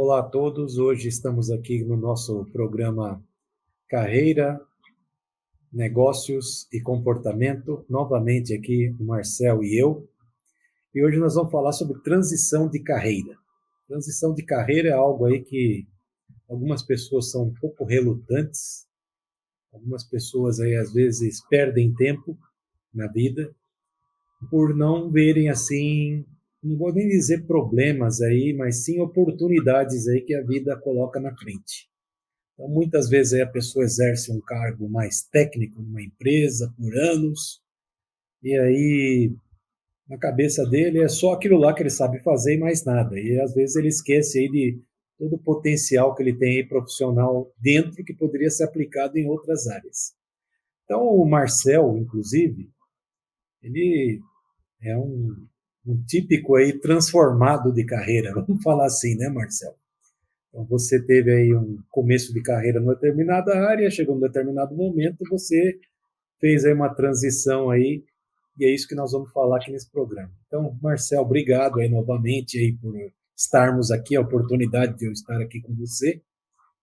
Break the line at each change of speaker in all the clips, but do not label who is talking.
Olá a todos, hoje estamos aqui no nosso programa Carreira, Negócios e Comportamento. Novamente aqui o Marcel e eu. E hoje nós vamos falar sobre transição de carreira. Transição de carreira é algo aí que algumas pessoas são um pouco relutantes. Algumas pessoas aí às vezes perdem tempo na vida por não verem assim, não vou nem dizer problemas aí, mas sim oportunidades aí que a vida coloca na frente. Então, muitas vezes aí a pessoa exerce um cargo mais técnico numa empresa por anos, e aí na cabeça dele é só aquilo lá que ele sabe fazer e mais nada. E às vezes ele esquece aí de todo o potencial que ele tem aí profissional dentro que poderia ser aplicado em outras áreas. Então, o Marcel, inclusive, ele é um típico aí transformado de carreira, vamos falar assim, né, Marcel? Então, você teve aí um começo de carreira numa determinada área, chegou num determinado momento, você fez aí uma transição aí, e é isso que nós vamos falar aqui nesse programa. Então, Marcel, obrigado aí novamente aí por estarmos aqui, a oportunidade de eu estar aqui com você.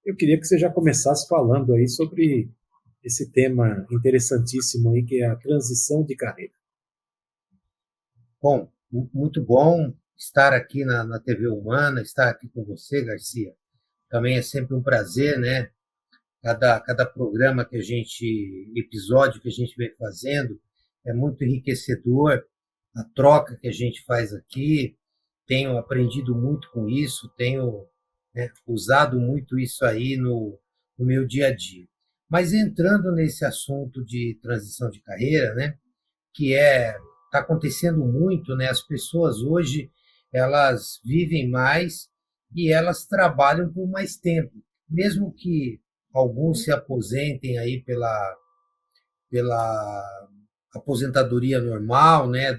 Eu queria que você já começasse falando aí sobre esse tema interessantíssimo aí, que é a transição de carreira.
Bom, muito bom estar aqui na TV Humana, estar aqui com você, Garcia. Também é sempre um prazer, né? Cada programa episódio que a gente vem fazendo é muito enriquecedor. A troca que a gente faz aqui, tenho aprendido muito com isso, tenho, né, usado muito isso aí no meu dia a dia. Mas entrando nesse assunto de transição de carreira, né? Que está acontecendo muito, né? As pessoas hoje elas vivem mais e elas trabalham por mais tempo, mesmo que alguns se aposentem aí pela aposentadoria normal, né?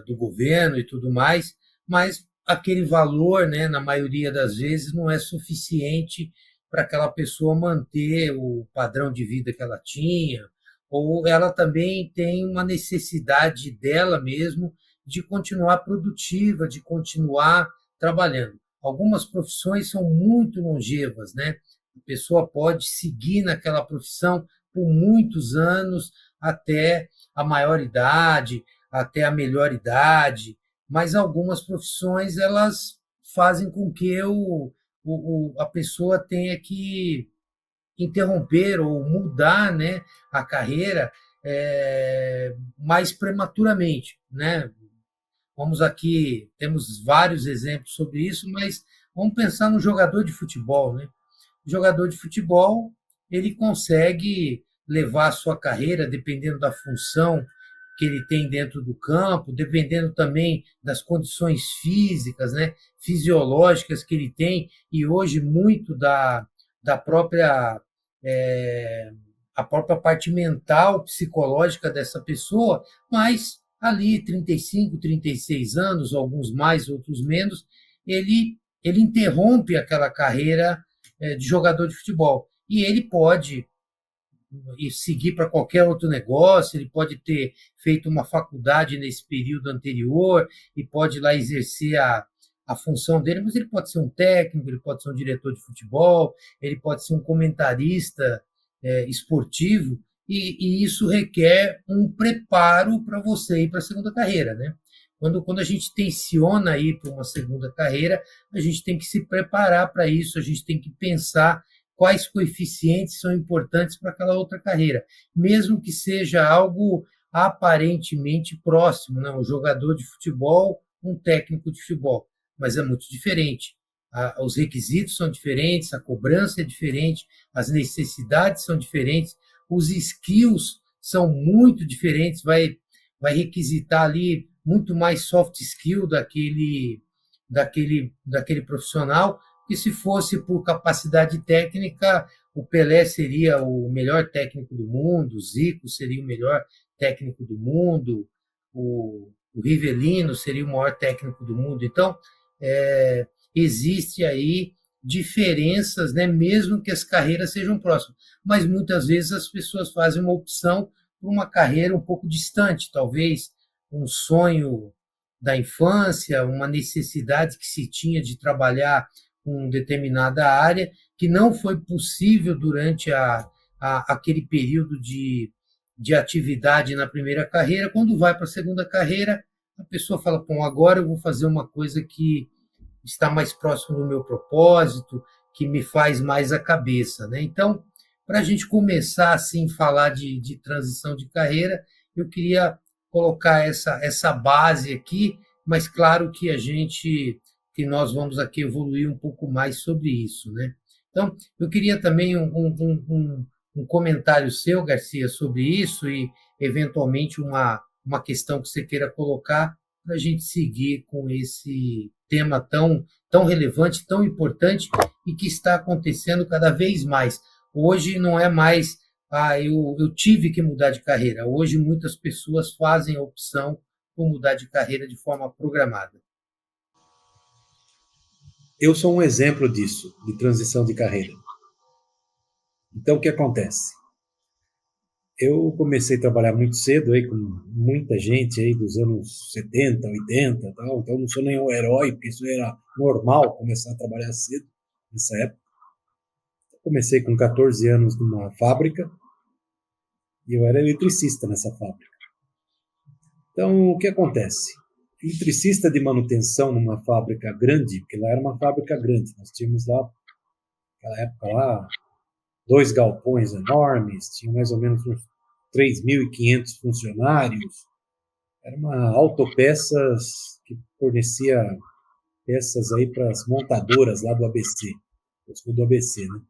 Do governo e tudo mais, mas aquele valor, né? Na maioria das vezes não é suficiente para aquela pessoa manter o padrão de vida que ela tinha, ou ela também tem uma necessidade dela mesmo de continuar produtiva, de continuar trabalhando. Algumas profissões são muito longevas, né? A pessoa pode seguir naquela profissão por muitos anos até a maioridade, até a melhor idade, mas algumas profissões elas fazem com que a pessoa tenha que interromper ou mudar, né, a carreira mais prematuramente, né? Vamos aqui, temos vários exemplos sobre isso, mas vamos pensar no jogador de futebol, né? O jogador de futebol, ele consegue levar a sua carreira, dependendo da função que ele tem dentro do campo, dependendo também das condições físicas, né, fisiológicas que ele tem, e hoje muito da própria é, a própria parte mental, psicológica dessa pessoa, mas ali 35, 36 anos, alguns mais, outros menos, ele interrompe aquela carreira de jogador de futebol. E ele pode ir seguir para qualquer outro negócio, ele pode ter feito uma faculdade nesse período anterior e pode lá exercer a função dele, mas ele pode ser um técnico, ele pode ser um diretor de futebol, ele pode ser um comentarista esportivo, e isso requer um preparo para você ir para a segunda carreira, né? Quando a gente tensiona ir para uma segunda carreira, a gente tem que se preparar para isso, a gente tem que pensar quais coeficientes são importantes para aquela outra carreira, mesmo que seja algo aparentemente próximo, né? Um jogador de futebol, um técnico de futebol, mas é muito diferente. Os requisitos são diferentes, a cobrança é diferente, as necessidades são diferentes, os skills são muito diferentes, vai requisitar ali muito mais soft skill daquele profissional, e se fosse por capacidade técnica, o Pelé seria o melhor técnico do mundo, o Zico seria o melhor técnico do mundo, o Rivelino seria o maior técnico do mundo. Então, existe aí diferenças, né, mesmo que as carreiras sejam próximas. Mas muitas vezes as pessoas fazem uma opção por uma carreira um pouco distante, talvez um sonho da infância, uma necessidade que se tinha de trabalhar com determinada área, que não foi possível durante aquele período de atividade na primeira carreira. Quando vai para a segunda carreira, a pessoa fala, bom, agora eu vou fazer uma coisa que está mais próximo do meu propósito, que me faz mais a cabeça, né? Então, para a gente começar assim falar de transição de carreira, eu queria colocar essa base aqui, mas claro que nós vamos aqui evoluir um pouco mais sobre isso, né? Então, eu queria também um comentário seu, Garcia, sobre isso e eventualmente uma questão que você queira colocar para a gente seguir com esse tema tão relevante, tão importante e que está acontecendo cada vez mais. Hoje não é mais, eu tive que mudar de carreira. Hoje muitas pessoas fazem a opção por mudar de carreira de forma programada.
Eu sou um exemplo disso, de transição de carreira. Então, o que acontece? Eu comecei a trabalhar muito cedo, aí, com muita gente aí dos anos 70, 80, tal, então não sou nenhum herói, porque isso era normal, começar a trabalhar cedo, nessa época. Comecei com 14 anos numa fábrica, e eu era eletricista nessa fábrica. Então, o que acontece? Eletricista de manutenção numa fábrica grande, porque lá era uma fábrica grande, nós tínhamos lá, naquela época lá, 2 galpões enormes, tinha mais ou menos uns 3.500 funcionários, era uma autopeças que fornecia peças aí para as montadoras lá do ABC, do ABC, né?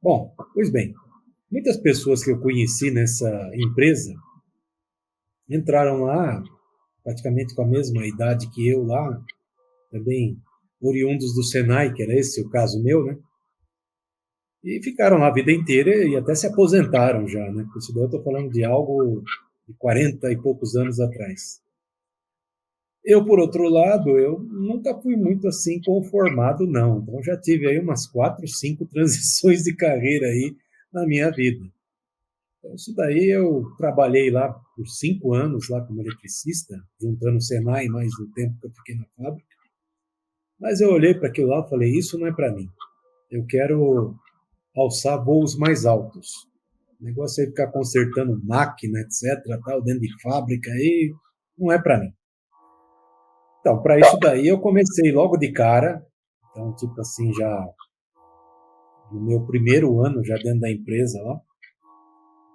Bom, pois bem, muitas pessoas que eu conheci nessa empresa entraram lá praticamente com a mesma idade que eu lá, também oriundos do Senai, que era esse o caso meu, né? E ficaram lá a vida inteira e até se aposentaram já, né? Porque isso daí eu estou falando de algo de 40 e poucos anos atrás. Eu, por outro lado, eu nunca fui muito assim conformado, não. Então, já tive aí umas 4, 5 transições de carreira aí na minha vida. Então, isso daí eu trabalhei lá por 5 anos lá como eletricista, juntando o Senai mais o tempo que eu fiquei na fábrica. Mas eu olhei para aquilo lá e falei, isso não é para mim. Eu quero alçar voos mais altos. O negócio é ficar consertando máquina, etc., tal, dentro de fábrica, aí não é para mim. Então, para isso daí, eu comecei logo de cara, então, tipo assim, já no meu primeiro ano, já dentro da empresa lá,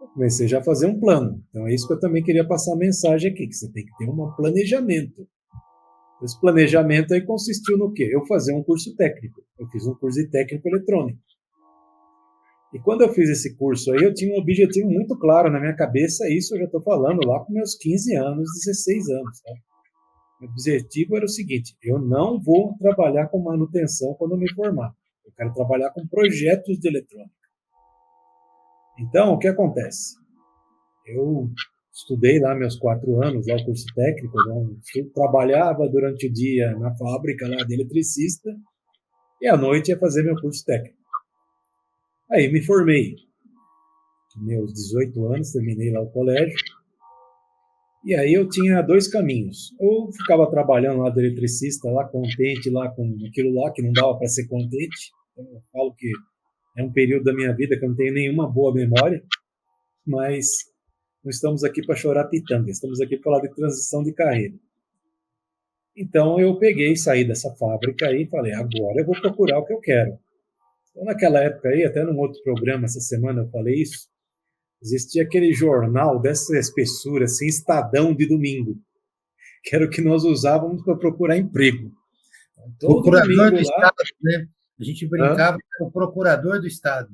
eu comecei já a fazer um plano. Então, é isso que eu também queria passar a mensagem aqui, que você tem que ter um planejamento. Esse planejamento aí consistiu no quê? Eu fazer um curso técnico. Eu fiz um curso de técnico eletrônico. E quando eu fiz esse curso aí, eu tinha um objetivo muito claro na minha cabeça, isso eu já estou falando lá com meus 15 anos, 16 anos, tá? O objetivo era o seguinte, eu não vou trabalhar com manutenção quando eu me formar. Eu quero trabalhar com projetos de eletrônica. Então, o que acontece? Eu estudei lá meus 4 anos, lá o curso técnico, eu trabalhava durante o dia na fábrica lá de eletricista e à noite ia fazer meu curso técnico. Aí me formei. Meus 18 anos, terminei lá o colégio. E aí eu tinha 2 caminhos. Ou ficava trabalhando lá de eletricista, lá contente lá com aquilo lá, que não dava para ser contente. Então, eu falo que é um período da minha vida que eu não tenho nenhuma boa memória, mas não estamos aqui para chorar pitanga, estamos aqui para falar de transição de carreira. Então eu peguei, saí dessa fábrica aí e falei, agora eu vou procurar o que eu quero. Então naquela época aí, até num outro programa, essa semana eu falei isso, existia aquele jornal dessa espessura, assim, Estadão de domingo, que era o que nós usávamos para procurar emprego.
Todo procurador do lá, Estado, né? A gente brincava com o procurador do Estado.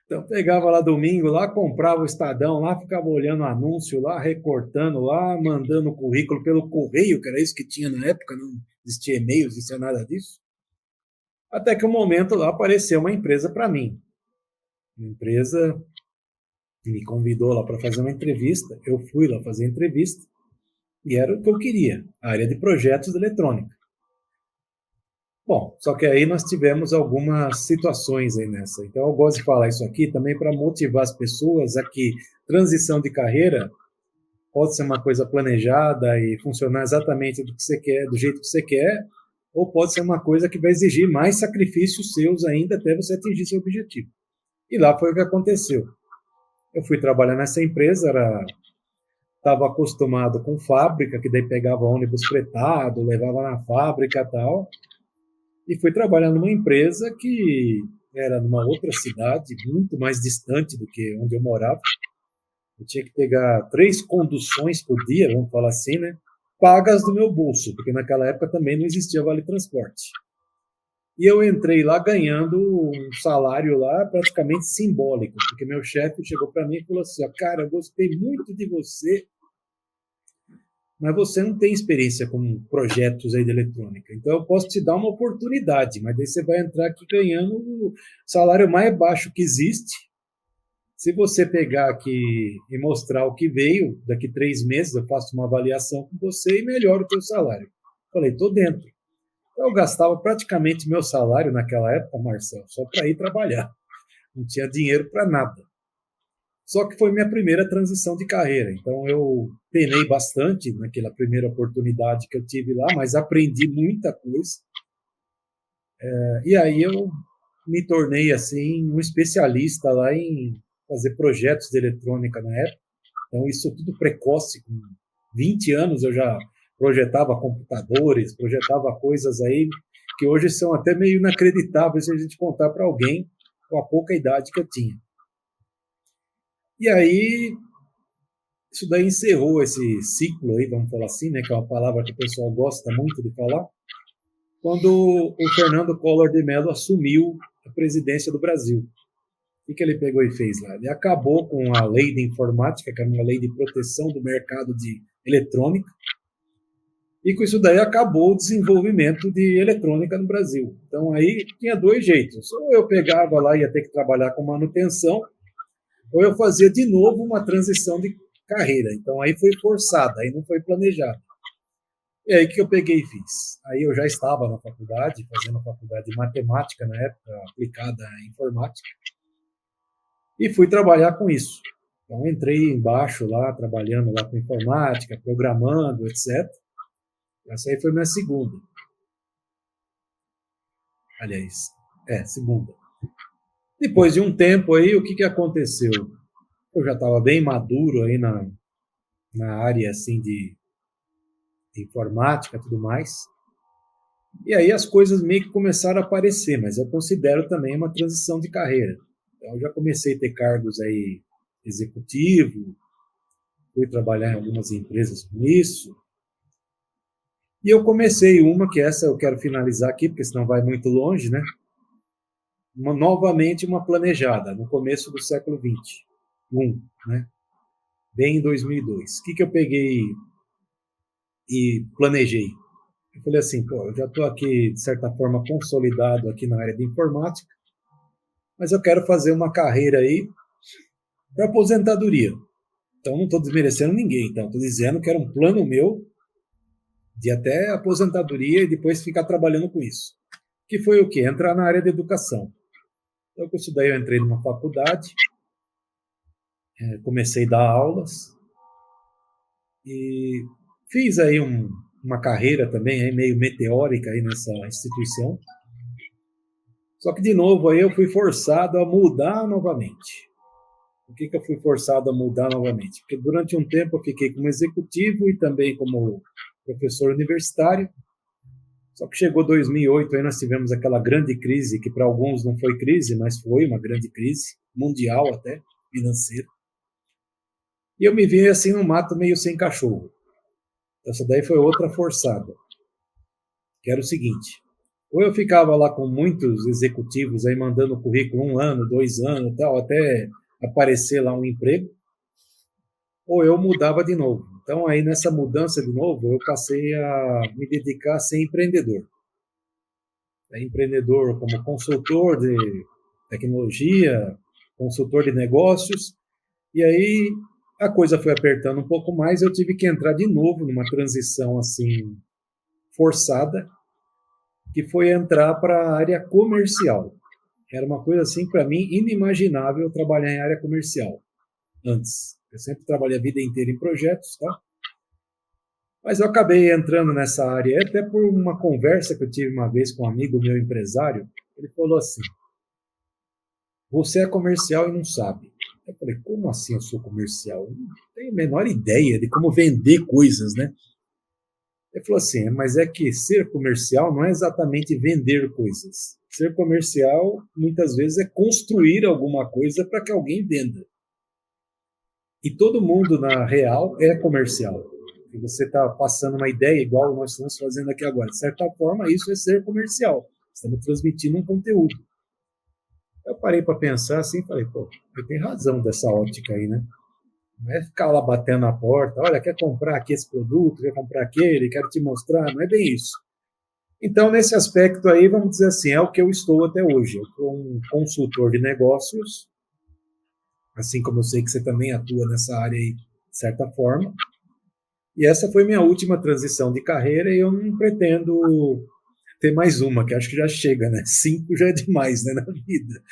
Então pegava lá domingo, lá comprava o Estadão, lá ficava olhando o anúncio lá, recortando lá, mandando o currículo pelo correio, que era isso que tinha na época, não existia e-mail, não existia nada disso. Até que um momento lá apareceu uma empresa para mim. Uma empresa me convidou lá para fazer uma entrevista, eu fui lá fazer a entrevista, e era o que eu queria, a área de projetos de eletrônica. Bom, só que aí nós tivemos algumas situações aí nessa. Então eu gosto de falar isso aqui também para motivar as pessoas a que transição de carreira pode ser uma coisa planejada e funcionar exatamente do que você quer, do jeito que você quer, ou pode ser uma coisa que vai exigir mais sacrifícios seus ainda até você atingir seu objetivo. E lá foi o que aconteceu. Eu fui trabalhar nessa empresa, estava acostumado com fábrica, que daí pegava ônibus fretado, levava na fábrica e tal, e fui trabalhar numa empresa que era numa outra cidade, muito mais distante do que onde eu morava. Eu tinha que pegar 3 conduções por dia, vamos falar assim, né? Pagas do meu bolso, porque naquela época também não existia vale transporte. E eu entrei lá ganhando um salário lá praticamente simbólico, porque meu chefe chegou para mim e falou assim: cara, eu gostei muito de você, mas você não tem experiência com projetos aí de eletrônica. Então eu posso te dar uma oportunidade, mas daí você vai entrar aqui ganhando o salário mais baixo que existe. Se você pegar aqui e mostrar o que veio, daqui 3 meses eu faço uma avaliação com você e melhoro o teu salário. Falei, tô dentro. Eu gastava praticamente meu salário naquela época, Marcelo, só para ir trabalhar. Não tinha dinheiro para nada. Só que foi minha primeira transição de carreira. Então eu penei bastante naquela primeira oportunidade que eu tive lá, mas aprendi muita coisa. E aí eu me tornei assim um especialista lá em fazer projetos de eletrônica na época. Então isso tudo precoce, com 20 anos eu já projetava computadores, projetava coisas aí que hoje são até meio inacreditáveis se a gente contar para alguém com a pouca idade que eu tinha. E aí isso daí encerrou esse ciclo aí, vamos falar assim, né, que é uma palavra que o pessoal gosta muito de falar, quando o Fernando Collor de Mello assumiu a presidência do Brasil. O que ele pegou e fez lá? Ele acabou com a lei de informática, que era uma lei de proteção do mercado de eletrônica, e com isso daí acabou o desenvolvimento de eletrônica no Brasil. Então aí tinha 2 jeitos. Ou eu pegava lá e ia ter que trabalhar com manutenção, ou eu fazia de novo uma transição de carreira. Então aí foi forçada, aí não foi planejado. E aí que eu peguei e fiz? Aí eu já estava na faculdade, fazendo a faculdade de matemática na época, aplicada à informática, e fui trabalhar com isso. Então entrei embaixo lá, trabalhando lá com informática, programando, etc. Essa aí foi minha segunda. Aliás, segunda. Depois de um tempo aí, o que aconteceu? Eu já estava bem maduro aí na área assim de informática e tudo mais. E aí as coisas meio que começaram a aparecer, mas eu considero também uma transição de carreira. Então eu já comecei a ter cargos aí executivo, fui trabalhar em algumas empresas com isso. E eu comecei uma, que essa eu quero finalizar aqui, porque senão vai muito longe, né? Novamente uma planejada, no começo do século XXI, né? Bem em 2002. O que eu peguei e planejei? Eu falei assim, pô, eu já estou aqui, de certa forma, consolidado aqui na área de informática, mas eu quero fazer uma carreira aí para aposentadoria. Então, não estou desmerecendo ninguém, então, estou dizendo que era um plano meu de até aposentadoria e depois ficar trabalhando com isso. Que foi o quê? Entrar na área de educação. Então, com isso daí eu entrei numa faculdade, comecei a dar aulas e fiz aí uma carreira também aí meio meteórica aí nessa instituição. Só que, de novo, aí eu fui forçado a mudar novamente. Por que eu fui forçado a mudar novamente? Porque durante um tempo eu fiquei como executivo e também como professor universitário. Só que chegou 2008, aí nós tivemos aquela grande crise, que para alguns não foi crise, mas foi uma grande crise, mundial até, financeira. E eu me vi assim no mato meio sem cachorro. Essa daí foi outra forçada. Que era o seguinte, ou eu ficava lá com muitos executivos aí mandando currículo 1 ano, 2 anos, tal, até aparecer lá um emprego, ou eu mudava de novo. Então aí nessa mudança de novo, eu passei a me dedicar a ser empreendedor. Empreendedor como consultor de tecnologia, consultor de negócios, e aí a coisa foi apertando um pouco mais, eu tive que entrar de novo numa transição assim forçada, que foi entrar para a área comercial. Era uma coisa assim para mim inimaginável trabalhar em área comercial antes. Eu sempre trabalhei a vida inteira em projetos, tá? Mas eu acabei entrando nessa área até por uma conversa que eu tive uma vez com um amigo meu empresário. Ele falou assim: você é comercial e não sabe. Eu falei: como assim eu sou comercial? Eu não tenho a menor ideia de como vender coisas, né? Ele falou assim: mas é que ser comercial não é exatamente vender coisas. Ser comercial, muitas vezes, é construir alguma coisa para que alguém venda. E todo mundo, na real, é comercial. E você está passando uma ideia igual nós estamos fazendo aqui agora. De certa forma, isso é ser comercial. Estamos transmitindo um conteúdo. Eu parei para pensar assim e falei: pô, eu tenho razão dessa ótica aí, né? Não é ficar lá batendo na porta, olha, quer comprar aqui esse produto, quer comprar aquele, quero te mostrar, não é bem isso. Então, nesse aspecto aí, vamos dizer assim, é o que eu estou até hoje. Eu sou um consultor de negócios, assim como eu sei que você também atua nessa área aí, de certa forma. E essa foi minha última transição de carreira e eu não pretendo ter mais uma, que acho que já chega, né? 5 já é demais, né, na vida.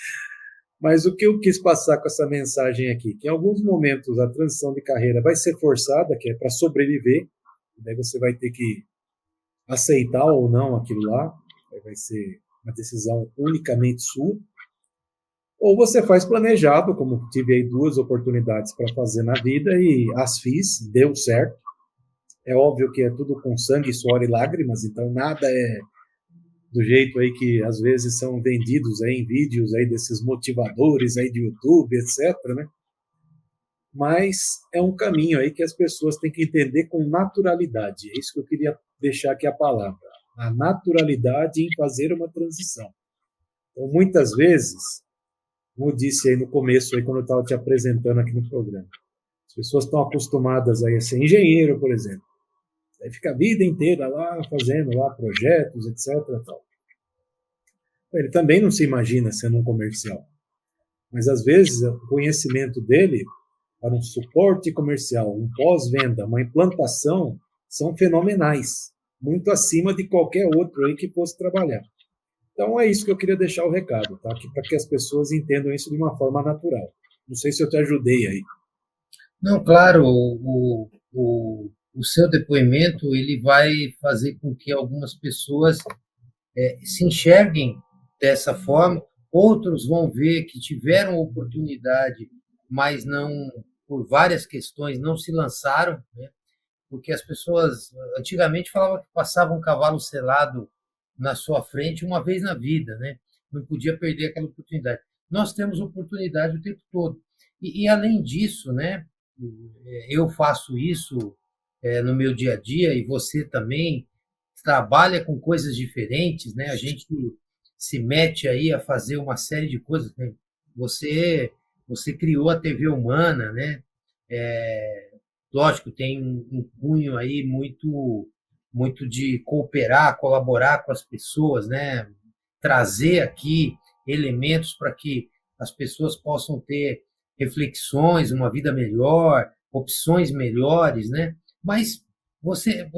Mas o que eu quis passar com essa mensagem aqui, que em alguns momentos a transição de carreira vai ser forçada, que é para sobreviver, daí você vai ter que aceitar ou não aquilo lá, vai ser uma decisão unicamente sua, ou você faz planejado, como tive aí 2 oportunidades para fazer na vida e as fiz, deu certo. É óbvio que é tudo com sangue, suor e lágrimas, então nada é do jeito aí que às vezes são vendidos aí em vídeos aí desses motivadores aí de YouTube, etc, né? Mas é um caminho aí que as pessoas têm que entender com naturalidade. É isso que eu queria deixar aqui a palavra. A naturalidade em fazer uma transição. Então, muitas vezes, como eu disse aí no começo, aí, quando eu estava te apresentando aqui no programa, as pessoas estão acostumadas aí a ser engenheiro, por exemplo. Aí fica a vida inteira lá fazendo lá projetos, etc. Tal. Ele também não se imagina sendo um comercial. Mas às vezes o conhecimento dele para um suporte comercial, um pós-venda, uma implantação, são fenomenais, muito acima de qualquer outro aí que fosse trabalhar. Então é isso que eu queria deixar o recado, tá? Para que as pessoas entendam isso de uma forma natural. Não sei se eu te ajudei aí.
Não, claro, o seu depoimento ele vai fazer com que algumas pessoas se enxerguem dessa forma, outros vão ver que tiveram oportunidade, mas não, por várias questões, não se lançaram, né? Porque as pessoas antigamente falavam que passava um cavalo selado na sua frente uma vez na vida, né? Não podia perder aquela oportunidade. Nós temos oportunidade o tempo todo. E além disso, né? Eu faço isso no meu dia a dia e você também trabalha com coisas diferentes, né? A gente se mete aí a fazer uma série de coisas, né? Você criou a TV Humana, né? Lógico, tem um cunho aí muito de cooperar, colaborar com as pessoas, né? Trazer aqui elementos para que as pessoas possam ter reflexões, uma vida melhor, opções melhores, né? Mas você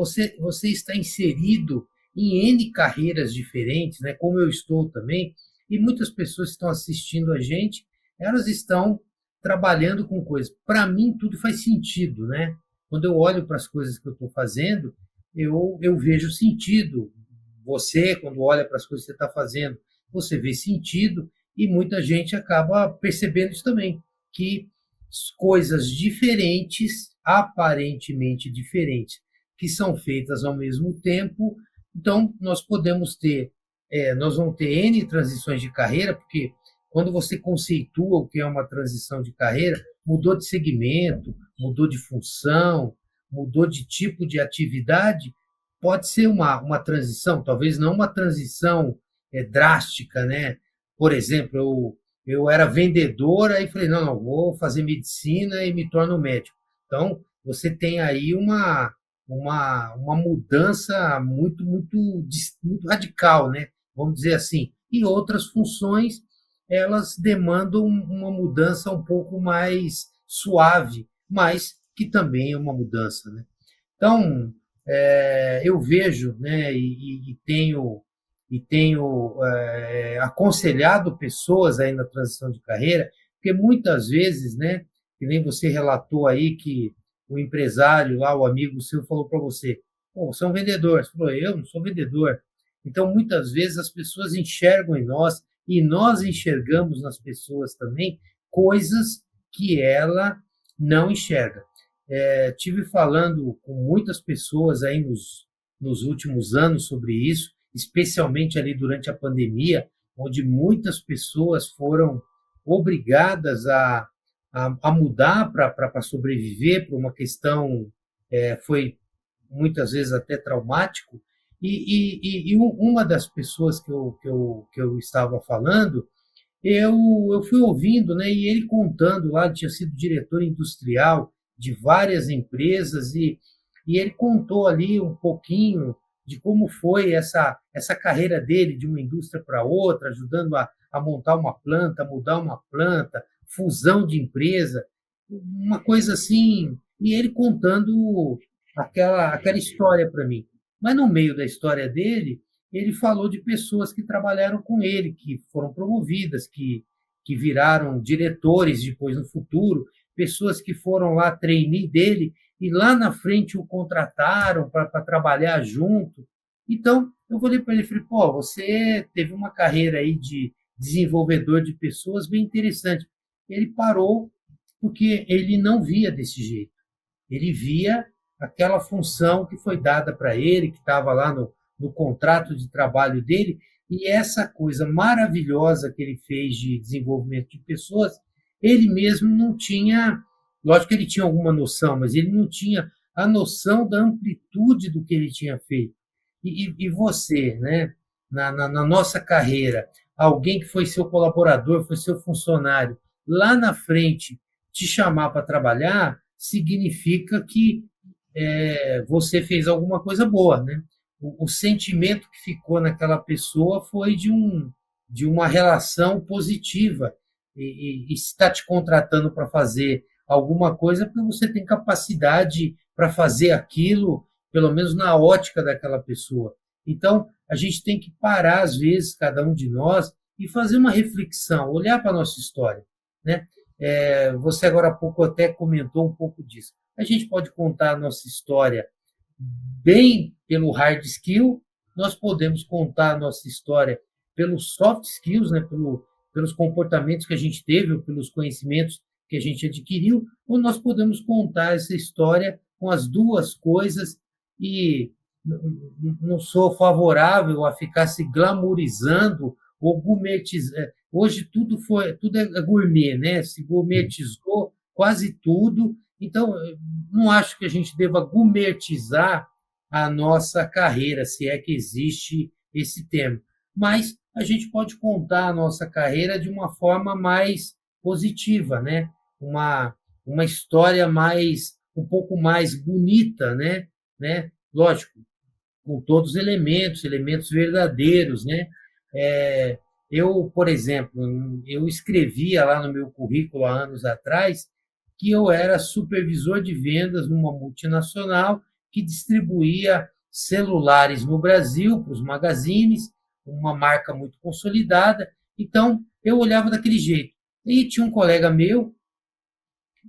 está inserido em N carreiras diferentes, né? Como eu estou também, e muitas pessoas que estão assistindo a gente, elas estão trabalhando com coisas. Para mim, tudo faz sentido, né? Quando eu olho para as coisas que eu estou fazendo, eu vejo sentido. Você, quando olha para as coisas que você está fazendo, você vê sentido e muita gente acaba percebendo isso também, que coisas diferentes, aparentemente diferentes, que são feitas ao mesmo tempo, então nós podemos ter, nós vamos ter N transições de carreira, porque quando você conceitua o que é uma transição de carreira, mudou de segmento, mudou de função, mudou de tipo de atividade, pode ser uma transição, talvez não uma transição drástica, né? Por exemplo, eu era vendedora e falei, não, vou fazer medicina e me torno médico. Então, você tem aí uma mudança muito radical, né? Vamos dizer assim. E outras funções, elas demandam uma mudança um pouco mais suave, mas que também é uma mudança, né? Então, eu vejo, né, e tenho aconselhado pessoas aí na transição de carreira, porque muitas vezes, né, que nem você relatou aí que o empresário lá, o amigo seu, falou para você: pô, você é um vendedor. Você falou: eu não sou vendedor. Então, muitas vezes, as pessoas enxergam em nós, e nós enxergamos nas pessoas também, coisas que ela não enxerga. Tive falando com muitas pessoas aí nos últimos anos sobre isso, especialmente ali durante a pandemia, onde muitas pessoas foram obrigadas a mudar para sobreviver, por uma questão, foi muitas vezes até traumático. E uma das pessoas que eu estava falando, eu fui ouvindo, né, e ele contando lá, ele tinha sido diretor industrial de várias empresas, e ele contou ali um pouquinho de como foi essa carreira dele de uma indústria para outra, ajudando a montar uma planta, mudar uma planta, fusão de empresa, uma coisa assim, e ele contando aquela história para mim. Mas no meio da história dele, ele falou de pessoas que trabalharam com ele, que foram promovidas, que viraram diretores depois no futuro, pessoas que foram lá trainee dele e lá na frente o contrataram para trabalhar junto. Então, eu falei para ele, falei, pô, você teve uma carreira aí de desenvolvedor de pessoas bem interessante. Ele parou porque ele não via desse jeito. Ele via aquela função que foi dada para ele, que estava lá no contrato de trabalho dele, e essa coisa maravilhosa que ele fez de desenvolvimento de pessoas, ele mesmo não tinha, lógico que ele tinha alguma noção, mas ele não tinha a noção da amplitude do que ele tinha feito. E você, né, na nossa carreira, alguém que foi seu colaborador, foi seu funcionário, lá na frente te chamar para trabalhar, significa que você fez alguma coisa boa, né? O sentimento que ficou naquela pessoa foi de uma relação positiva, e está te contratando para fazer alguma coisa porque você tem capacidade para fazer aquilo, pelo menos na ótica daquela pessoa. Então, a gente tem que parar, às vezes, cada um de nós, e fazer uma reflexão, olhar para a nossa história, né? Você agora há pouco até comentou um pouco disso. A gente pode contar a nossa história bem pelo hard skill, nós podemos contar a nossa história pelos soft skills, né, pelos comportamentos que a gente teve, ou pelos conhecimentos que a gente adquiriu, ou nós podemos contar essa história com as duas coisas, e não sou favorável a ficar se glamourizando ou gourmetizando. Hoje tudo é gourmet, né? Se gourmetizou quase tudo. Então, não acho que a gente deva gourmetizar a nossa carreira, se é que existe esse termo. Mas a gente pode contar a nossa carreira de uma forma mais positiva, né? Uma história um pouco mais bonita, né? Lógico, com todos os elementos verdadeiros, né? Eu, por exemplo, eu escrevia lá no meu currículo há anos atrás que eu era supervisor de vendas numa multinacional que distribuía celulares no Brasil para os magazines, uma marca muito consolidada. Então, eu olhava daquele jeito. E tinha um colega meu,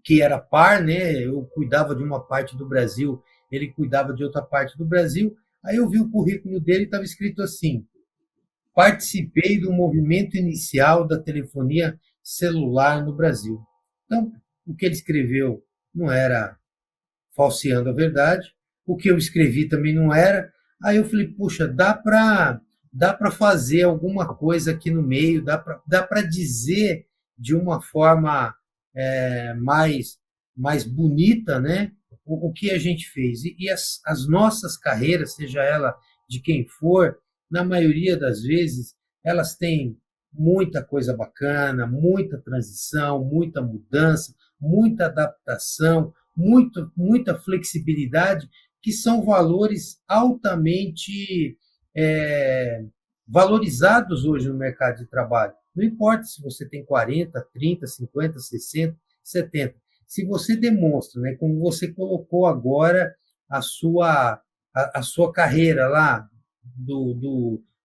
que era par, né? Eu cuidava de uma parte do Brasil, ele cuidava de outra parte do Brasil. Aí eu vi o currículo dele e estava escrito assim: participei do movimento inicial da telefonia celular no Brasil. Então, o que ele escreveu não era falseando a verdade, o que eu escrevi também não era. Aí eu falei, puxa, dá para fazer alguma coisa aqui no meio, dá para dizer de uma forma mais bonita, né, o que a gente fez. E as nossas carreiras, seja ela de quem for, na maioria das vezes, elas têm muita coisa bacana, muita transição, muita mudança, muita adaptação, muita flexibilidade, que são valores altamente valorizados hoje no mercado de trabalho. Não importa se você tem 40, 30, 50, 60, 70. Se você demonstra, né, como você colocou agora a sua carreira lá,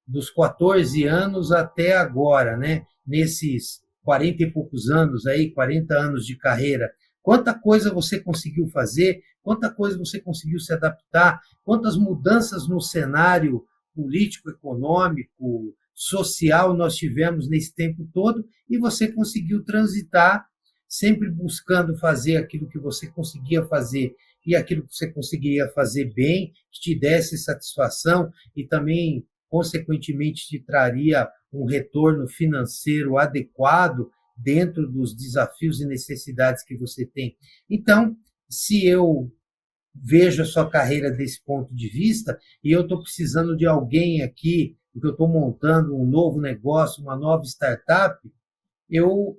dos 14 anos até agora, né, nesses 40 e poucos anos, aí, 40 anos de carreira, Quanta coisa você conseguiu fazer, quanta coisa você conseguiu se adaptar, quantas mudanças no cenário político, econômico, social nós tivemos nesse tempo todo, e você conseguiu transitar, sempre buscando fazer aquilo que você conseguia fazer e aquilo que você conseguiria fazer bem, que te desse satisfação e também, consequentemente, te traria um retorno financeiro adequado dentro dos desafios e necessidades que você tem. Então, se eu vejo a sua carreira desse ponto de vista e eu estou precisando de alguém aqui, porque eu estou montando um novo negócio, uma nova startup, eu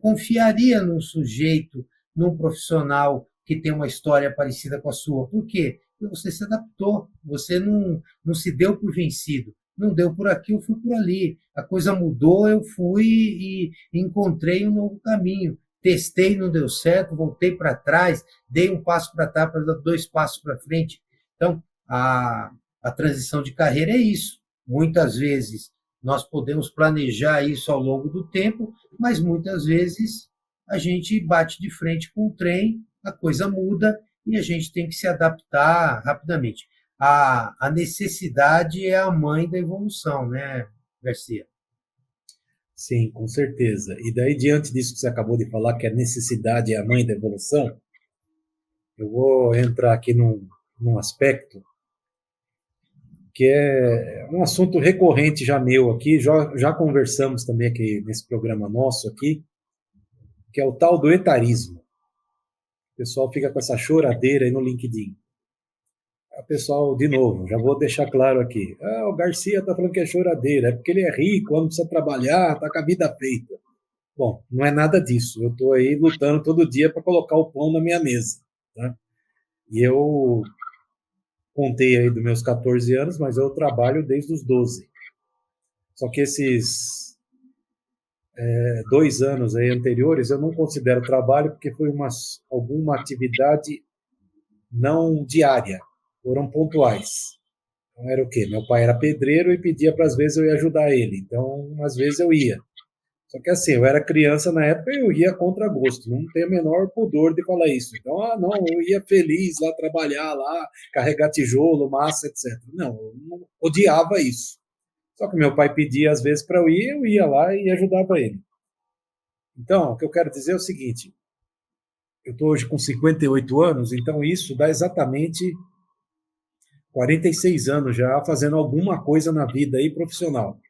confiaria num sujeito, num profissional que tem uma história parecida com a sua. Por quê? Porque você se adaptou, você não se deu por vencido. Não deu por aqui, eu fui por ali. A coisa mudou, eu fui e encontrei um novo caminho. Testei, não deu certo, voltei para trás, dei um passo para trás, para dar 2 passos para frente. Então, a transição de carreira é isso. Muitas vezes nós podemos planejar isso ao longo do tempo, mas muitas vezes a gente bate de frente com o trem, a coisa muda e a gente tem que se adaptar rapidamente. A necessidade é a mãe da evolução, né, Garcia?
Sim, com certeza. E daí, diante disso que você acabou de falar, que a necessidade é a mãe da evolução, eu vou entrar aqui num aspecto que é um assunto recorrente já meu aqui, já conversamos também aqui nesse programa nosso aqui, que é o tal do etarismo. O pessoal fica com essa choradeira aí no LinkedIn. Pessoal, de novo, já vou deixar claro aqui. O Garcia está falando que é choradeira, é porque ele é rico, não precisa trabalhar, está com a vida feita. Bom, não é nada disso. Eu estou aí lutando todo dia para colocar o pão na minha mesa. Tá? E eu contei aí dos meus 14 anos, mas eu trabalho desde os 12. Só que esses 2 anos aí anteriores eu não considero trabalho porque foi alguma atividade não diária, foram pontuais. Então era o quê? Meu pai era pedreiro e pedia para às vezes eu ia ajudar ele. Então, às vezes eu ia. Só que assim, eu era criança na época e eu ia contra gosto. Não tenho o menor pudor de falar isso. Então, não, eu ia feliz lá trabalhar lá, carregar tijolo, massa, etc. Não, eu não odiava isso. Só que meu pai pedia às vezes para eu ia lá e ajudava ele. Então, o que eu quero dizer é o seguinte: eu estou hoje com 58 anos, então isso dá exatamente 46 anos já fazendo alguma coisa na vida aí profissional.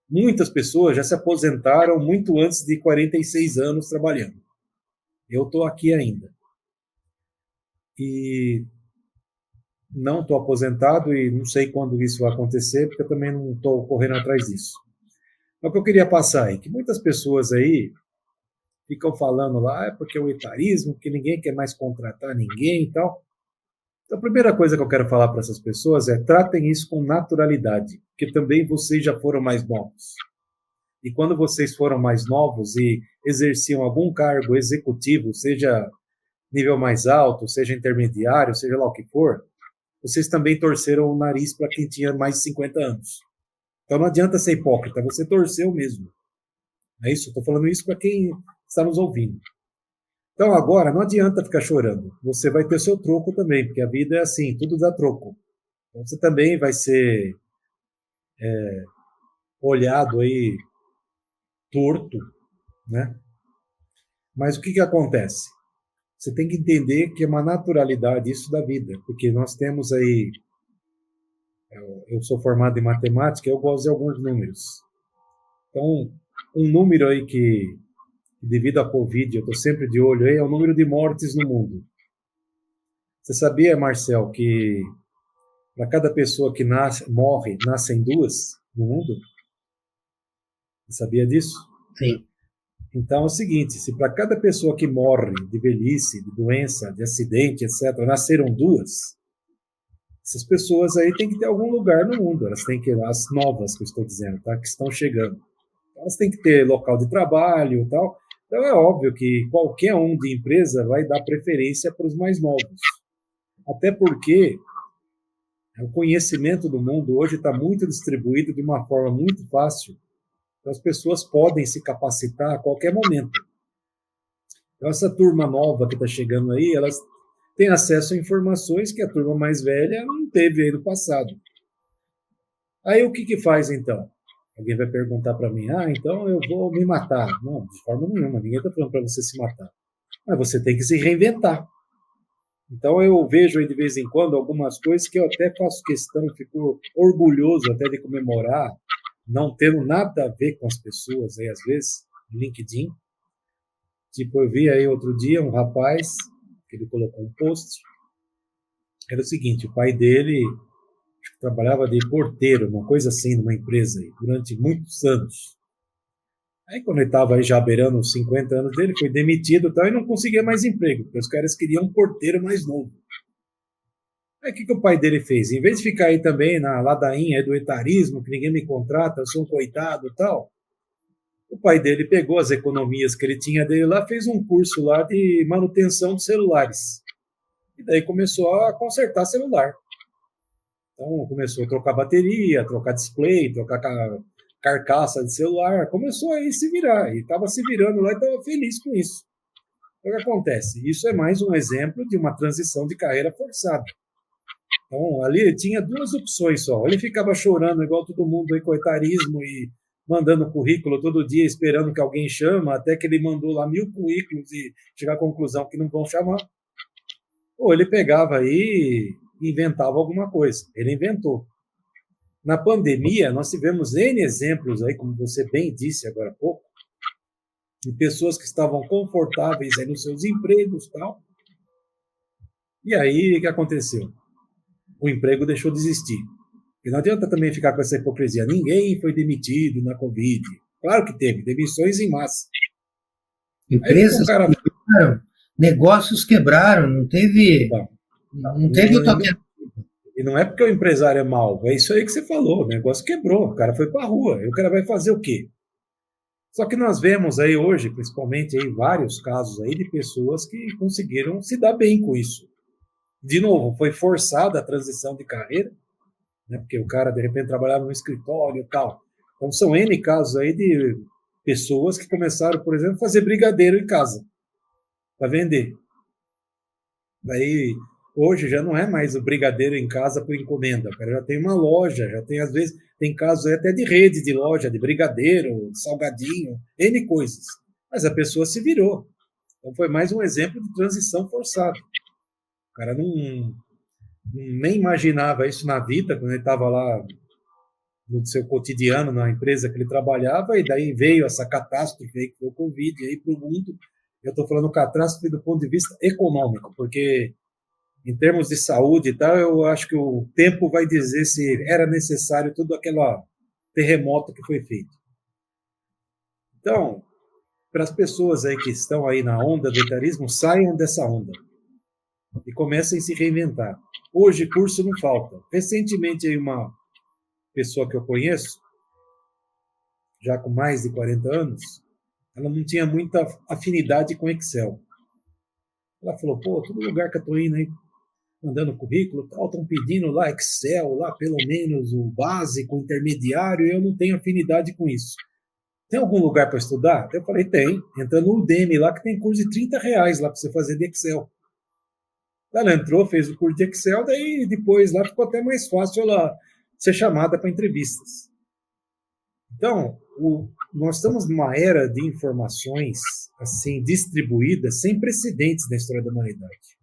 Muitas pessoas já se aposentaram muito antes de 46 anos trabalhando. Eu estou aqui ainda. E não estou aposentado e não sei quando isso vai acontecer, porque eu também não estou correndo atrás disso. Mas o que eu queria passar é que muitas pessoas aí ficam falando lá, porque o etarismo, que ninguém quer mais contratar ninguém e tal. Então, a primeira coisa que eu quero falar para essas pessoas é tratem isso com naturalidade, porque também vocês já foram mais novos. E quando vocês foram mais novos e exerciam algum cargo executivo, seja nível mais alto, seja intermediário, seja lá o que for, vocês também torceram o nariz para quem tinha mais de 50 anos. Então não adianta ser hipócrita, você torceu mesmo. É isso, estou falando isso para quem está nos ouvindo. Então agora não adianta ficar chorando, você vai ter seu troco também, porque a vida é assim, tudo dá troco. Então você também vai ser olhado aí torto, né? Mas o que acontece? Você tem que entender que é uma naturalidade isso da vida, porque nós temos aí, eu sou formado em matemática, eu gosto de alguns números. Então, um número aí que, devido à Covid, eu estou sempre de olho aí, é o número de mortes no mundo. Você sabia, Marcel, que para cada pessoa que morre, nascem 2 no mundo? Você sabia disso?
Sim.
Então é o seguinte, se para cada pessoa que morre de velhice, de doença, de acidente, etc., nasceram 2, essas pessoas aí têm que ter algum lugar no mundo, elas têm que, as novas que eu estou dizendo, tá? Que estão chegando. Elas têm que ter local de trabalho e tal. Então é óbvio que qualquer um de empresa vai dar preferência para os mais novos. Até porque o conhecimento do mundo hoje está muito distribuído de uma forma muito fácil. Então as pessoas podem se capacitar a qualquer momento. Então, essa turma nova que está chegando aí, elas têm acesso a informações que a turma mais velha não teve aí no passado. Aí o que que faz então? Alguém vai perguntar para mim, então eu vou me matar. Não, de forma nenhuma, ninguém está falando para você se matar. Mas você tem que se reinventar. Então eu vejo aí de vez em quando algumas coisas que eu até faço questão, fico orgulhoso até de comemorar, não tendo nada a ver com as pessoas aí às vezes, no LinkedIn. Tipo, eu vi aí outro dia um rapaz, que ele colocou um post, era o seguinte, o pai dele trabalhava de porteiro, uma coisa assim, numa empresa aí, durante muitos anos. Aí quando ele estava aí já beirando os 50 anos dele, foi demitido e tal, e não conseguia mais emprego, porque os caras queriam um porteiro mais novo. Aí o que o pai dele fez? Em vez de ficar aí também na ladainha do etarismo, que ninguém me contrata, eu sou um coitado e tal, o pai dele pegou as economias que ele tinha dele lá, fez um curso lá de manutenção de celulares. E daí começou a consertar celular. Então começou a trocar bateria, trocar display, trocar carcaça de celular, começou a se virar, e estava se virando lá e estava feliz com isso. O que acontece? Isso é mais um exemplo de uma transição de carreira forçada. Então, ali ele tinha duas opções só. Ele ficava chorando igual todo mundo aí, coitarismo, e mandando currículo todo dia, esperando que alguém chama, até que ele mandou lá 1000 currículos e chegar à conclusão que não vão chamar. Ou ele pegava aí e inventava alguma coisa. Ele inventou. Na pandemia, nós tivemos N exemplos aí, como você bem disse agora há pouco, de pessoas que estavam confortáveis aí nos seus empregos e tal. E aí, o que aconteceu? O emprego deixou de existir. E não adianta também ficar com essa hipocrisia. Ninguém foi demitido na Covid. Claro que teve, demissões em massa.
Empresas quebraram, negócios quebraram, não teve
alternativa. E não é porque o empresário é mau, é isso aí que você falou, o negócio quebrou, o cara foi para a rua, e o cara vai fazer o quê? Só que nós vemos aí hoje, principalmente aí, vários casos aí de pessoas que conseguiram se dar bem com isso. De novo, foi forçada a transição de carreira, né, porque o cara de repente trabalhava no escritório e tal. Então são N casos aí de pessoas que começaram, por exemplo, a fazer brigadeiro em casa, para vender. Daí hoje já não é mais o brigadeiro em casa por encomenda, o cara já tem uma loja, já tem, às vezes, tem casos aí até de rede de loja, de brigadeiro, de salgadinho, N coisas. Mas a pessoa se virou. Então foi mais um exemplo de transição forçada. O cara nem imaginava isso na vida, quando ele estava lá no seu cotidiano, na empresa que ele trabalhava, e daí veio essa catástrofe aí, que foi o Covid aí para o mundo. Eu estou falando catástrofe do ponto de vista econômico, porque em termos de saúde e tal, eu acho que o tempo vai dizer se era necessário todo aquele terremoto que foi feito. Então, para as pessoas aí que estão aí na onda do etarismo, saiam dessa onda e comecem a se reinventar. Hoje, curso não falta. Recentemente, aí uma pessoa que eu conheço, já com mais de 40 anos, ela não tinha muita afinidade com Excel. Ela falou, todo lugar que eu estou indo aí, mandando currículo, tal, estão pedindo lá Excel, lá pelo menos o básico, o intermediário, e eu não tenho afinidade com isso. Tem algum lugar para estudar? Eu falei, tem. Entra no Udemy lá, que tem curso de R$30 lá para você fazer de Excel. Ela entrou, fez o curso de Excel, daí depois lá ficou até mais fácil ela ser chamada para entrevistas. Então, nós estamos numa era de informações assim distribuídas sem precedentes na história da humanidade.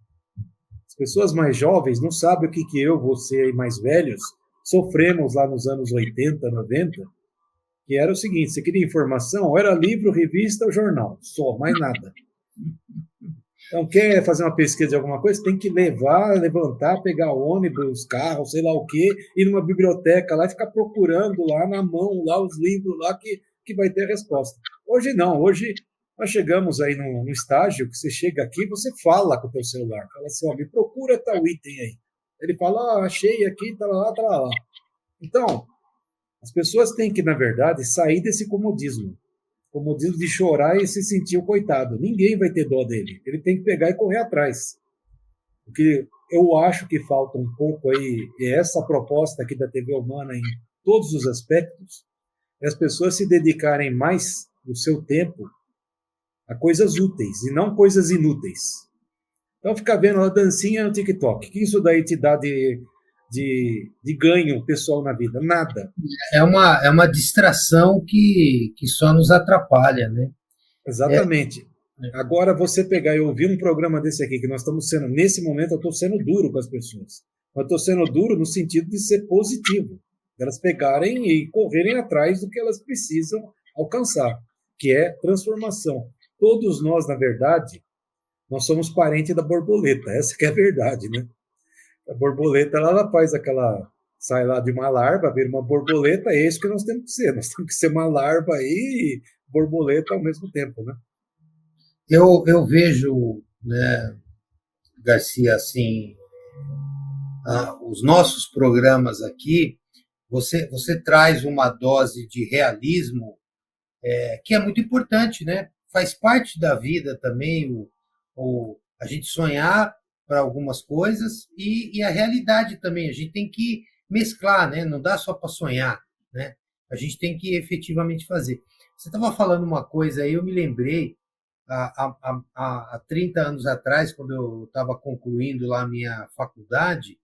As pessoas mais jovens não sabem o que eu, você e mais velhos sofremos lá nos anos 80, 90, que era o seguinte, você queria informação, era livro, revista ou jornal, só, mais nada. Então, quer fazer uma pesquisa de alguma coisa, tem que levantar, pegar ônibus, carro, sei lá o quê, ir numa biblioteca lá e ficar procurando lá na mão, lá os livros lá que vai ter a resposta. Hoje não, hoje nós chegamos aí num estágio que você chega aqui, você fala com o teu celular, fala assim, me procura tal item aí. Ele fala, achei aqui, tá lá, tá lá. Então, as pessoas têm que, na verdade, sair desse comodismo de chorar e se sentir o coitado. Ninguém vai ter dó dele. Ele tem que pegar e correr atrás. O que eu acho que falta um pouco aí é essa proposta aqui da TV Humana em todos os aspectos, é as pessoas se dedicarem mais o seu tempo a coisas úteis e não coisas inúteis. Então, ficar vendo a dancinha no TikTok, o que isso daí te dá de ganho pessoal na vida? Nada.
É uma distração que só nos atrapalha, né? É,
Exatamente. Agora, você pegar e ouvir um programa desse aqui, que nós estamos sendo, nesse momento, eu estou sendo duro com as pessoas. Eu estou sendo duro no sentido de ser positivo, elas pegarem e correrem atrás do que elas precisam alcançar, que é transformação. Todos nós, na verdade, nós somos parentes da borboleta, essa que é a verdade, né? A borboleta, ela faz aquela, sai lá de uma larva, vira uma borboleta, é isso que nós temos que ser. Nós temos que ser uma larva e borboleta ao mesmo tempo, né?
eu vejo, né, Garcia, assim, os nossos programas aqui, você traz uma dose de realismo que é muito importante, né? Faz parte da vida também a gente sonhar para algumas coisas e a realidade também. A gente tem que mesclar, né? Não dá só para sonhar, né? A gente tem que efetivamente fazer. Você estava falando uma coisa aí, eu me lembrei, há 30 anos atrás, quando eu estava concluindo lá a minha faculdade,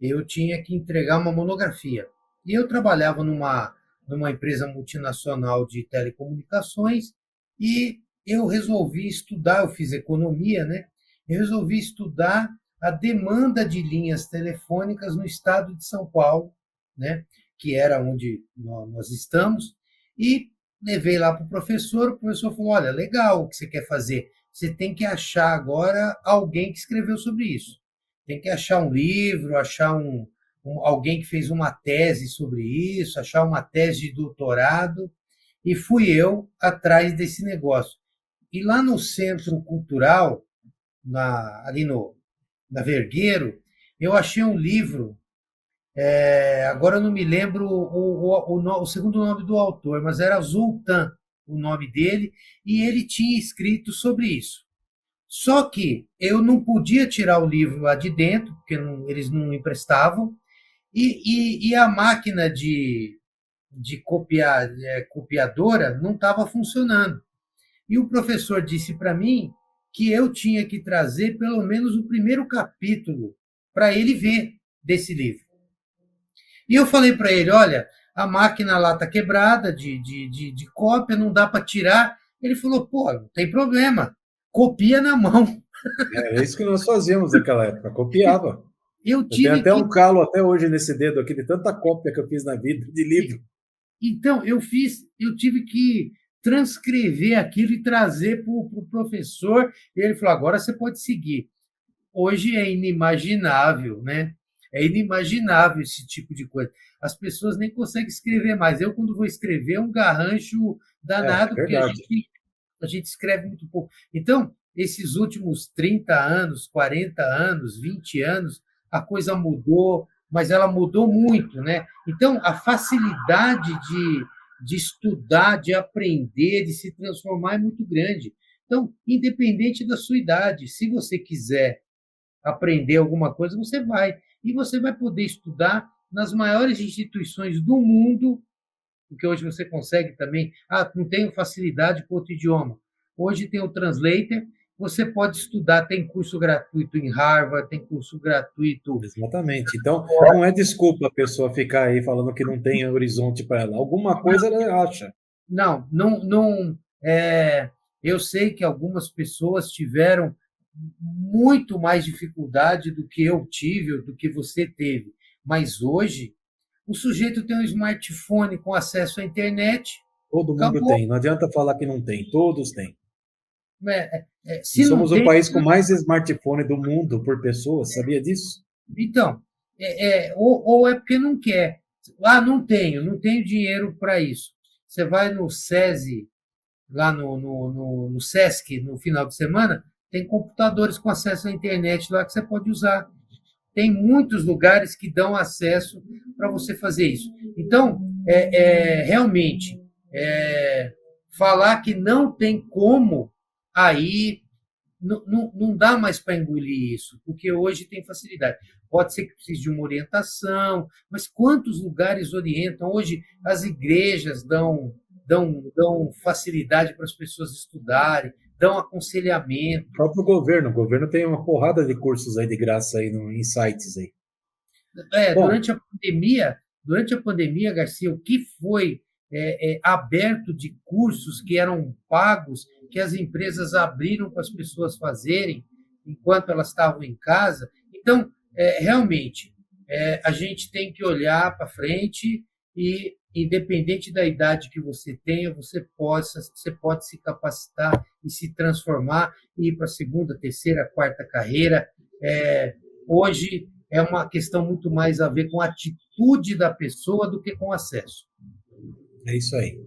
eu tinha que entregar uma monografia. E eu trabalhava numa empresa multinacional de telecomunicações e eu resolvi estudar, eu fiz economia, né? Eu resolvi estudar a demanda de linhas telefônicas no estado de São Paulo, né? Que era onde nós estamos, e levei lá para o professor falou, olha, legal o que você quer fazer, você tem que achar agora alguém que escreveu sobre isso. Tem que achar um livro, achar alguém que fez uma tese sobre isso, achar uma tese de doutorado, e fui eu atrás desse negócio. E lá no Centro Cultural, ali na Vergueiro, eu achei um livro, agora eu não me lembro o segundo nome do autor, mas era Zoltan o nome dele, e ele tinha escrito sobre isso. Só que eu não podia tirar o livro lá de dentro, porque eles não emprestavam, e a máquina de copiar, copiadora não estava funcionando. E o professor disse para mim que eu tinha que trazer pelo menos o primeiro capítulo para ele ver desse livro. E eu falei para ele, olha, a máquina lá está quebrada de cópia, não dá para tirar. Ele falou, pô, não tem problema, copia na mão.
É isso que nós fazíamos naquela época, copiava.
Eu
Eu tenho
tive
até
que.
um calo até hoje nesse dedo aqui, de tanta cópia que eu fiz na vida de livro.
Então, eu tive que transcrever aquilo e trazer para o professor. E ele falou: agora você pode seguir. Hoje é inimaginável, né? É inimaginável esse tipo de coisa. As pessoas nem conseguem escrever mais. Eu, quando vou escrever, é um garrancho
É
danado, porque
verdade.
a gente escreve muito pouco. Então, esses últimos 30 anos, 40 anos, 20 anos, a coisa mudou, mas ela mudou muito, né? Então, a facilidade de estudar, de aprender, de se transformar é muito grande. Então, independente da sua idade, se você quiser aprender alguma coisa, você vai. E você vai poder estudar nas maiores instituições do mundo, porque hoje você consegue também. Ah, não tenho facilidade com outro idioma. Hoje tem o Translator, você pode estudar, tem curso gratuito em Harvard, tem curso gratuito.
Exatamente. Então, não é desculpa a pessoa ficar aí falando que não tem horizonte para ela. Alguma coisa ela acha.
Não, não, não. Eu sei que algumas pessoas tiveram muito mais dificuldade do que eu tive, ou do que você teve. Mas hoje, o sujeito tem um smartphone com acesso à internet,
Todo mundo
acabou.
tem. Não adianta falar que não tem. Todos têm.
Se
Nós
não
somos o
tem,
país com mais smartphone do mundo por pessoa. Sabia disso?
então, ou é porque não quer. Ah, não tenho dinheiro para isso. Você vai no SESI, lá no SESC, no final de semana, tem computadores com acesso à internet lá que você pode usar. Tem muitos lugares que dão acesso para você fazer isso. Então, realmente, falar que não tem como, aí não dá mais para engolir isso, porque hoje tem facilidade. Pode ser que precise de uma orientação, mas quantos lugares orientam? Hoje as igrejas dão facilidade para as pessoas estudarem. dão aconselhamento.
O próprio o governo tem uma porrada de cursos aí de graça aí no insights aí. Bom,
Durante a pandemia, Garcia, o que foi aberto de cursos que eram pagos, que as empresas abriram para as pessoas fazerem enquanto elas estavam em casa. Então, realmente, a gente tem que olhar para frente e, independente da idade que você tenha, você pode se capacitar e se transformar e ir para a segunda, terceira, quarta carreira. Hoje é uma questão muito mais a ver com a atitude da pessoa do que com acesso.
é isso aí.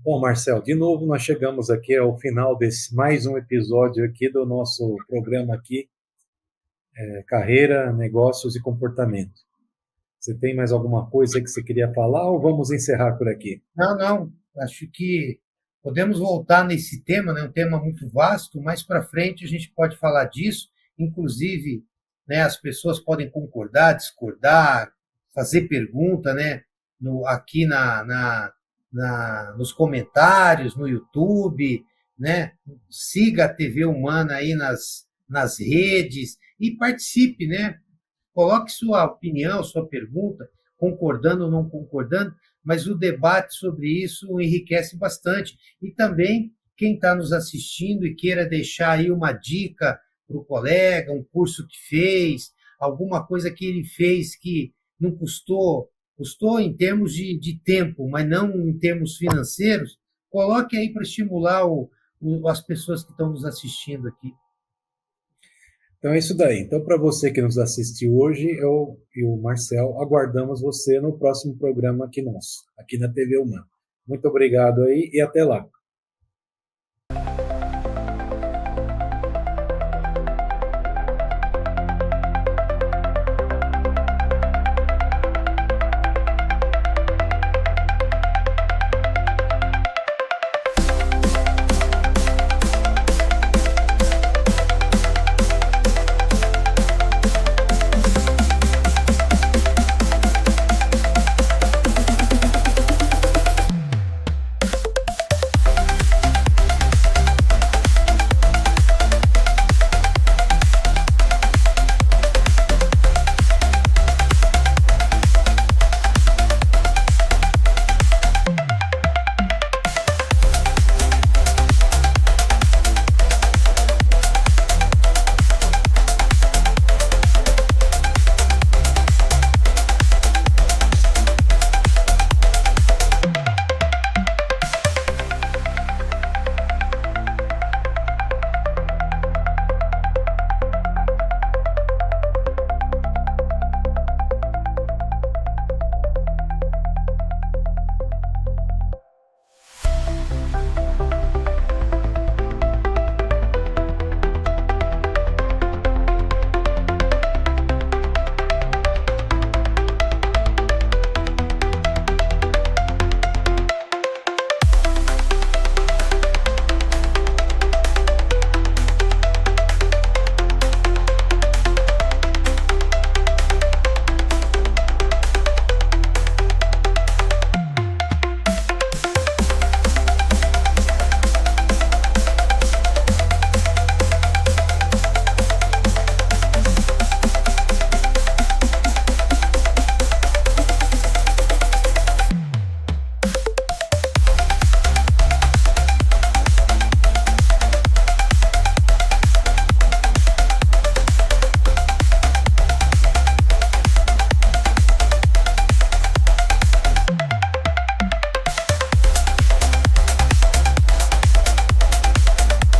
Bom, Marcel, de novo nós chegamos aqui ao final desse mais um episódio aqui do nosso programa aqui, Carreira, Negócios e Comportamento. Você tem mais alguma coisa que você queria falar ou vamos encerrar por aqui?
Não. Acho que podemos voltar nesse tema, né? Um tema muito vasto. Mais para frente a gente pode falar disso. Inclusive, né, as pessoas podem concordar, discordar, fazer pergunta, né? Aqui nos comentários, no YouTube, né? Siga a TV Humana aí nas redes e participe, né? Coloque sua opinião, sua pergunta, concordando ou não concordando, mas o debate sobre isso enriquece bastante. E também, quem está nos assistindo e queira deixar aí uma dica para o colega, um curso que fez, alguma coisa que ele fez que não custou em termos de tempo, mas não em termos financeiros, coloque aí para estimular as pessoas que estão nos assistindo aqui.
Então é isso daí. Então, para você que nos assistiu hoje, eu e o Marcel aguardamos você no próximo programa aqui nosso, aqui na TV Humana. Muito obrigado aí e até lá.